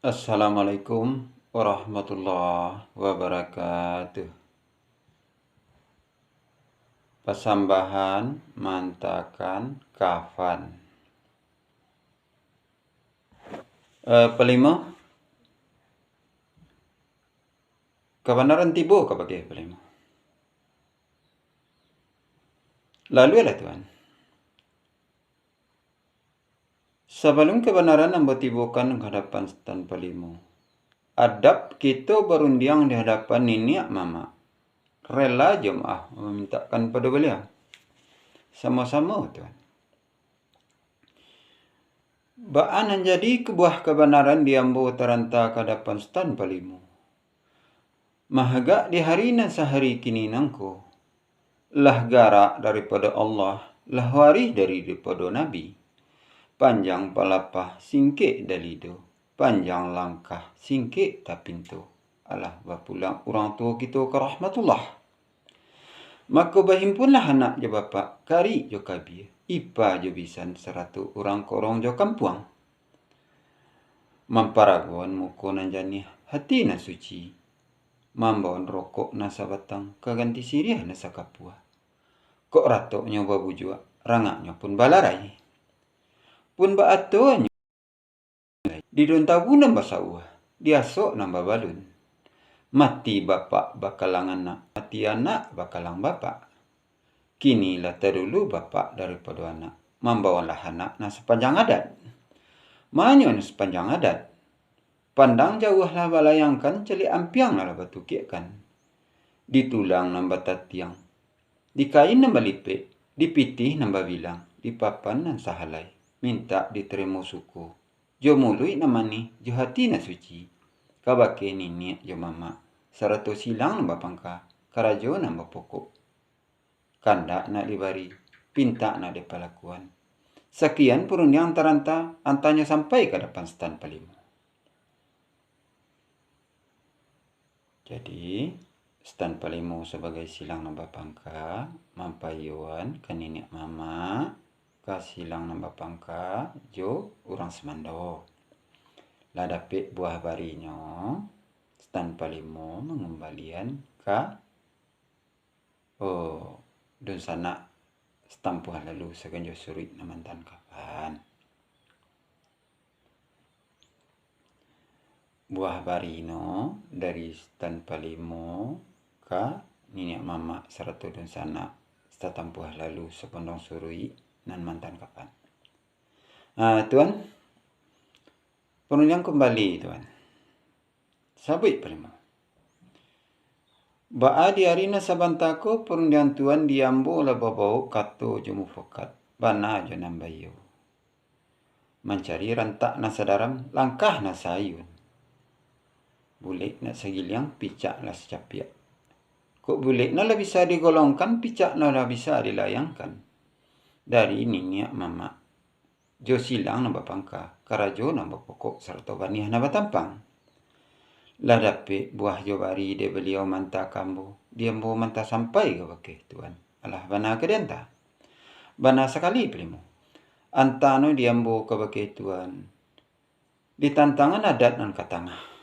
Assalamualaikum warahmatullahi wabarakatuh. Pasambahan mantakan kafan. Pelima, kebenaran tiba ke bagi pelima. Lalu lah tuan. Sebelum kebenaran yang bertibukan ke hadapan tanpa lima. Adab kita berundiang di hadapan niniak mama. Rela jemaah memintakan pada beliau. Sama-sama tuan. Baan jadi kebuah kebenaran diambu teranta ke hadapan tanpa lima. Mahaga di hari nan sehari kini nangko. Lah garak daripada Allah, lah waris daripada Nabi. Panjang palapah singkik dalido, panjang langkah singkik tak pintu. Alah bapulang orang tua kita ke rahmatullah. Maka bahimpunlah anak je bapak, kari jo kabir, ipa jo bisan 100 orang korong jo kampuang. Mamparagon muko nan janih, hati na suci. Mambaon rokok nasa batang, kaganti siriah nasa kapua. Kok ratoknya babu jua, rangaknya pun balarai. Pun baatonya didon tabu nambah sawah, diasok nambah balun. Mati bapak bakalang anak, mati anak bakalang bapak. Kinilah terdulu bapak daripada anak, membawalah anak na sepanjang adat. Manyon sepanjang adat. Pandang jauhlah balayangkan, celi ampiang lah batukikan. Ditulang nambah tatiang, di kain nambah lipik, di pitih nambah bilang, di papan nan sahalai, minta diterima suku. Jo mului namani, jo hati na suci. Kabake nini jo mama, 100 silang nambah pangka, karajo nambah pokok. Kanda nak dibari, pinta nak dipalakuan. Sekian perundang teranta, antanya sampai ke depan stan palimo. Jadi, stan palimo sebagai silang nambah pangka, mampayuan ke nenek mama, ke silang nambah pangka, jo orang semando. Lah dapik buah barinyo, stan palimo mengembalian ke dun sana setampuh lalu seganjo surit na mantan kapan. Buah barino dari stan palimo ke nenek mama 100 dun sana setampuh lalu sepondong surui nan mantan kapan. Tuan, penunjang kembali tuan. Sabit palimo. Ba'a di arina sabantako perundian tuan diambo la babau kato jo mufakat bana jo nambayo. Mencari rantak na sadaram langkah na sayun. Bulik na sagiliang picak na secapiak. Kok bulik na lah bisa digolongkan, picak na lah bisa dilayangkan. Dari niniak mama. Jo silang na bapangka, karajo na bapokok serta baniah na batampang. Lah dapik buah jo bari de beliau manta kambo. Dia mau manta sampai ke bakeh tuan. Alah bana ke denta. Bana sekali pelimo. Antano dia mau ke bakeh tuan. Di tantangan adat nan katangah.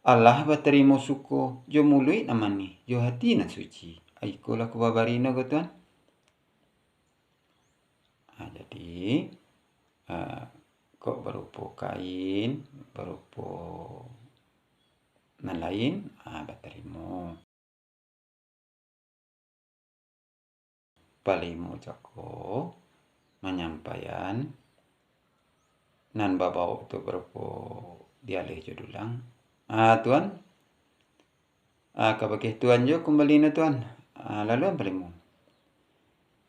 Allah baterimo suko jo mului namani jo hati nan suci. Aikolah ke babarina ke tuan. Jadi kok berupa kain, berupa nan lain, baterimo. Palimo jako menyampaikan nan babau tu berupa dialih jo dulang. Tuan, kabakeh tuan jo kembali na tuan. Lalu ang palimo.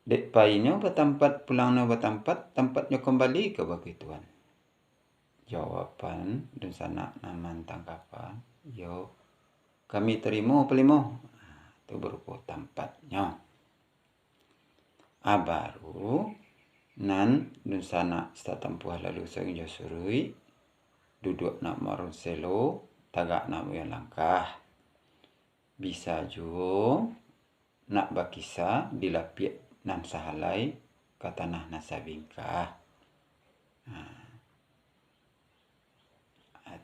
Dek painyo batampat pulang na batampat, tempatnya kembali ke bagi tuan. Jawaban dun sana naman tangkapan, yo kami terima pelimo. Itu berupa tempatnya. Baru nan dun sana setampuh lalu sengjo surui, duduk nak marun selo, tagak nak yang langkah. Bisa jo nak bakisa dilapik nan sahalai ke tanah nasa bingkah.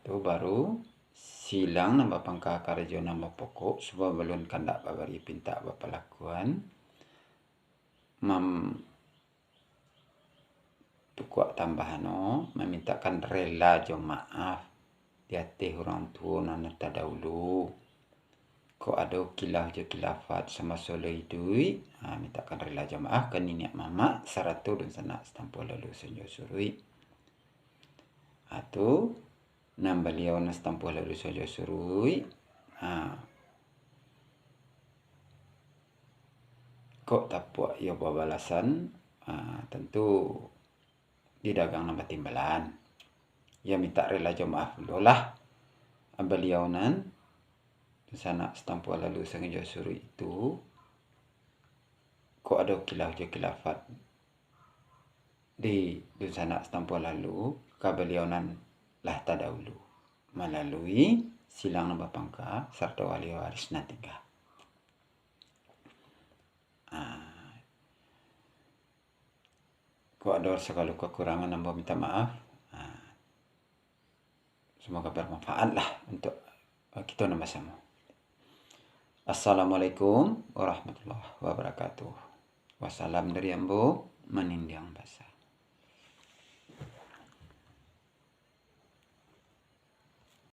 Itu baru silang nambah pangka karejo nambah pokok sebab belum kandak babari pinta bapalakuan tukuk tambahan memintakan rela jo maaf diate orang tua nana terdahulu. Kok ada kilah jo kilafat sama solo idui, mintakan rela jo maaf ke nenek mama saratu dan sanak setampul lalu senjo surui. Atau nam beliau na setampul lalu senjo surui. Kok tapuak ia balasan, tentu di dagang nama timbalan. Ia minta rela jo maaf dulu lah. Beliau nan sana setampul lalu sengaja suruh itu kok ada kilafat di sana setampul lalu beliau nan lah terdahulu melalui silang nambah pangka serta wali waris nantiga. Kok ada segala kekurangan nambah minta maaf. Semoga bermanfaat lah untuk kita nama sama. Assalamualaikum warahmatullahi wabarakatuh. Wassalam dari Ambo Menindiang Basah.